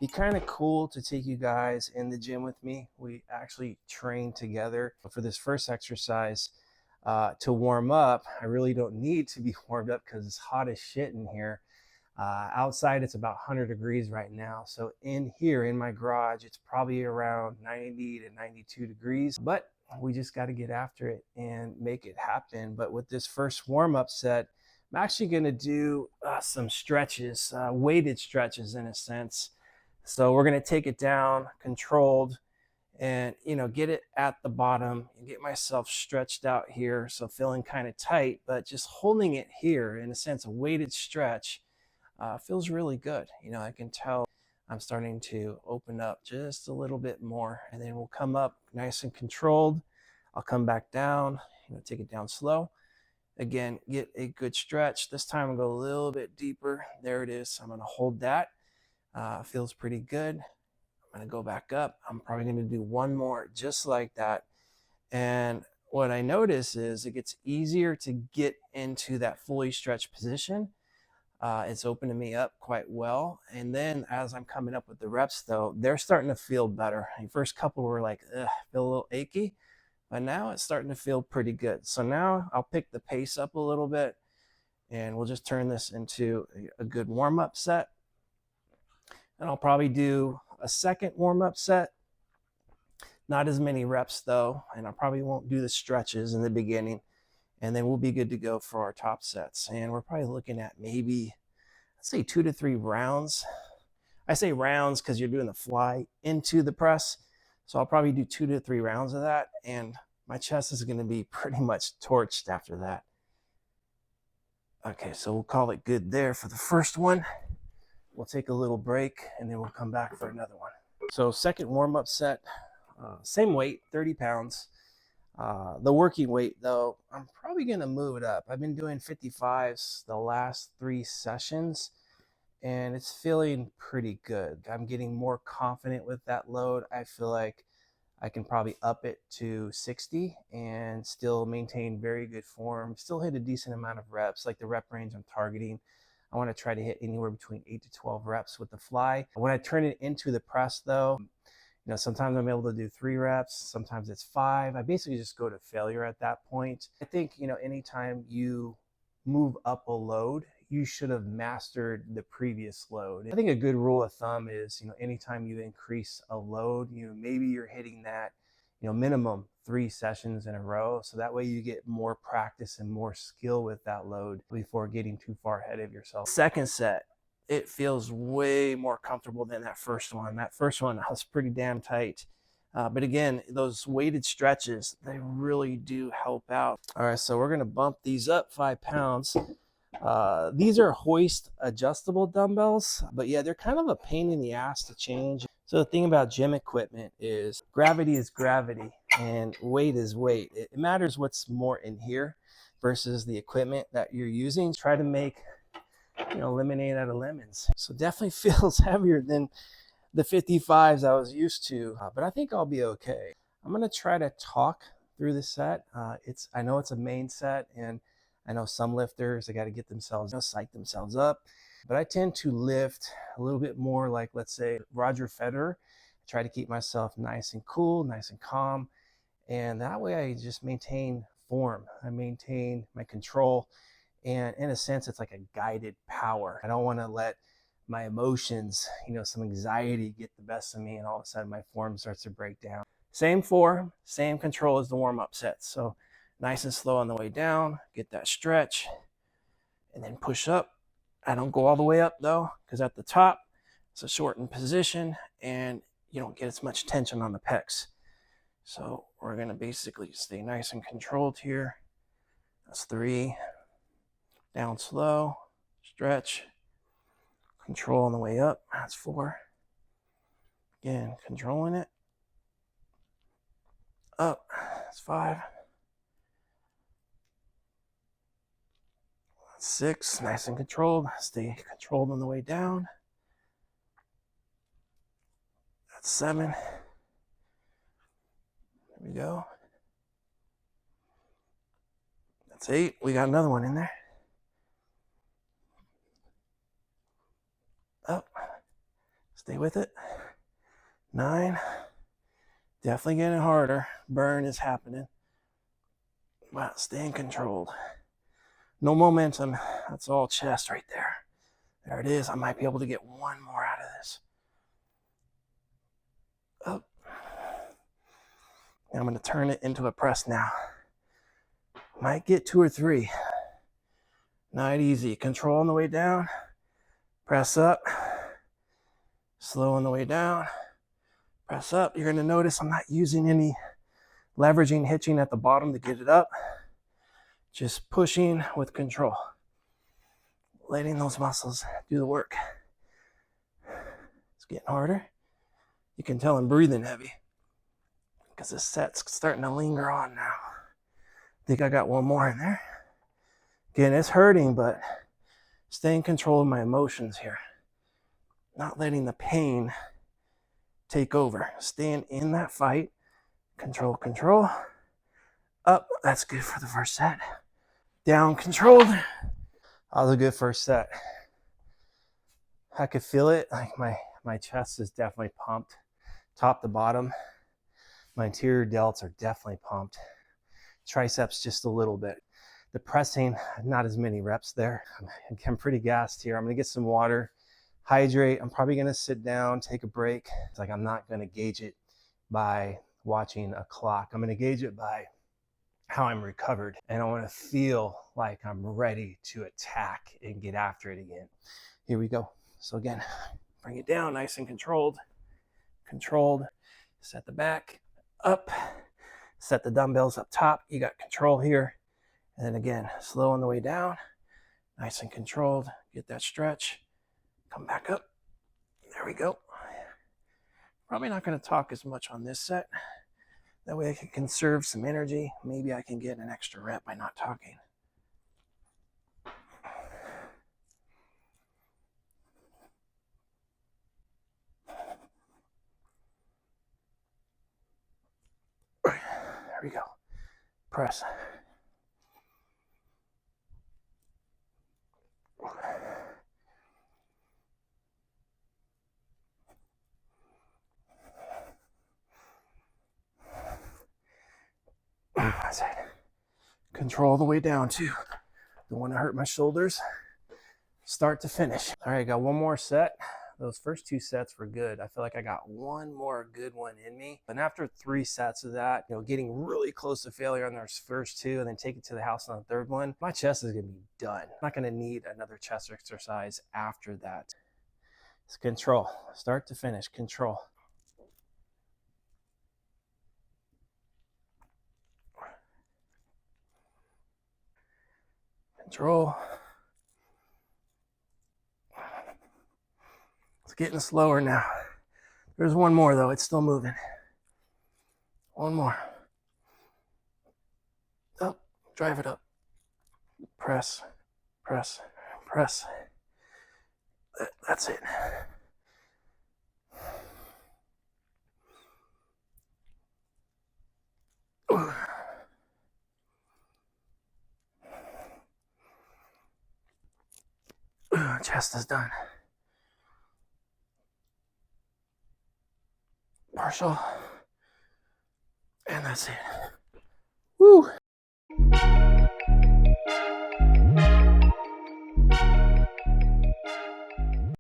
be kind of cool to take you guys in the gym with me. We actually train together. For this first exercise, to warm up, I really don't need to be warmed up because it's hot as shit in here. Outside, it's about 100 degrees right now. So in here, in my garage, it's probably around 90 to 92 degrees. But we just got to get after it and make it happen. But with this first warm-up set, I'm actually going to do some stretches, weighted stretches in a sense. So we're going to take it down, controlled, and get it at the bottom and get myself stretched out here. So feeling kind of tight, but just holding it here in a sense, a weighted stretch feels really good. I can tell I'm starting to open up just a little bit more, and then we'll come up nice and controlled. I'll come back down, take it down slow. Again, get a good stretch. This time I'll go a little bit deeper. There it is. I'm going to hold that. Feels pretty good. I'm going to go back up. I'm probably going to do one more just like that. And what I notice is it gets easier to get into that fully stretched position. It's opening me up quite well. And then as I'm coming up with the reps, though, they're starting to feel better. The first couple were like, ugh, feel a little achy. But now it's starting to feel pretty good. So now I'll pick the pace up a little bit, and we'll just turn this into a good warm-up set. And I'll probably do a second warm-up set. Not as many reps, though, and I probably won't do the stretches in the beginning. And then we'll be good to go for our top sets. And we're probably looking at maybe, let's say 2 to 3 rounds. I say rounds because you're doing the fly into the press. So I'll probably do 2 to 3 rounds of that. And my chest is going to be pretty much torched after that. Okay, so we'll call it good there for the first one. We'll take a little break, and then we'll come back for another one. So second warm-up set, same weight, 30 pounds. The working weight, though, I'm probably going to move it up. I've been doing 55s the last 3 sessions, and it's feeling pretty good. I'm getting more confident with that load. I feel like I can probably up it to 60 and still maintain very good form, still hit a decent amount of reps, like the rep range I'm targeting. I want to try to hit anywhere between 8 to 12 reps with the fly. When I turn it into the press, though, sometimes I'm able to do 3 reps, sometimes it's 5. I basically just go to failure at that point. I think, anytime you move up a load, you should have mastered the previous load. I think a good rule of thumb is, anytime you increase a load, maybe you're hitting that, minimum 3 sessions in a row. So that way you get more practice and more skill with that load before getting too far ahead of yourself. Second set, it feels way more comfortable than that first one. That first one was pretty damn tight. But again, those weighted stretches, they really do help out. All right, so we're gonna bump these up 5 pounds. These are hoist adjustable dumbbells, but yeah, they're kind of a pain in the ass to change. So the thing about gym equipment is gravity is gravity and weight is weight. It matters what's more in here versus the equipment that you're using. Try to make lemonade out of lemons. So definitely feels heavier than the 55s I was used to, but I think I'll be okay. I'm gonna try to talk through the set. I know it's a main set, and I know some lifters, they got to get themselves, psych themselves up, but I tend to lift a little bit more like, let's say, Roger Federer. I try to keep myself nice and cool, nice and calm, and that way I just maintain form. I maintain my control. And in a sense, it's like a guided power. I don't want to let my emotions, some anxiety get the best of me, and all of a sudden my form starts to break down. Same form, same control as the warm-up sets. So nice and slow on the way down, get that stretch, and then push up. I don't go all the way up, though, because at the top, it's a shortened position, and you don't get as much tension on the pecs. So we're going to basically stay nice and controlled here. That's 3. Down slow, stretch, control on the way up. That's 4. Again, controlling it. Up, that's 5. That's 6, nice and controlled. Stay controlled on the way down. That's 7. There we go. That's 8. We got another one in there. Up. That's Stay with it. 9. Definitely getting harder. Burn is happening. Wow, staying controlled. No momentum. That's all chest right there. There it is. I might be able to get one more out of this. Up. And I'm going to turn it into a press now. Might get 2 or 3. Not easy. Control on the way down. Press up. Slow on the way down. Press up. You're going to notice I'm not using any leveraging, hitching at the bottom to get it up. Just pushing with control. Letting those muscles do the work. It's getting harder. You can tell I'm breathing heavy because this set's starting to linger on now. I think I got one more in there. Again, it's hurting, but staying in control of my emotions here. Not letting the pain take over. Staying in that fight. Control, control. Up. That's good for the first set. Down, controlled. That was a good first set. I could feel it. Like my chest is definitely pumped. Top to bottom. My anterior delts are definitely pumped. Triceps just a little bit. The pressing, not as many reps there. I'm pretty gassed here. I'm gonna get some water, hydrate. I'm probably gonna sit down, take a break. It's like I'm not gonna gauge it by watching a clock. I'm gonna gauge it by how I'm recovered. And I wanna feel like I'm ready to attack and get after it again. Here we go. So again, bring it down, nice and controlled. Controlled. Set the back up. Set the dumbbells up top. You got control here. And then again, slow on the way down. Nice and controlled. Get that stretch. Come back up. There we go. Probably not going to talk as much on this set. That way I can conserve some energy. Maybe I can get an extra rep by not talking. There we go. Press. That's it. Control the way down too. Don't want to hurt my shoulders. Start to finish. All right, got one more set. Those first 2 sets were good. I feel like I got one more good one in me. And after 3 sets of that, getting really close to failure on those first 2 and then take it to the house on the 3rd one, my chest is gonna be done. I'm not gonna need another chest exercise after that. It's control, start to finish, control. Control. It's getting slower now. There's one more though, it's still moving. One more. Up, drive it up. Press, press, press. That's it. Ooh. Chest is done. Partial. And that's it. Woo!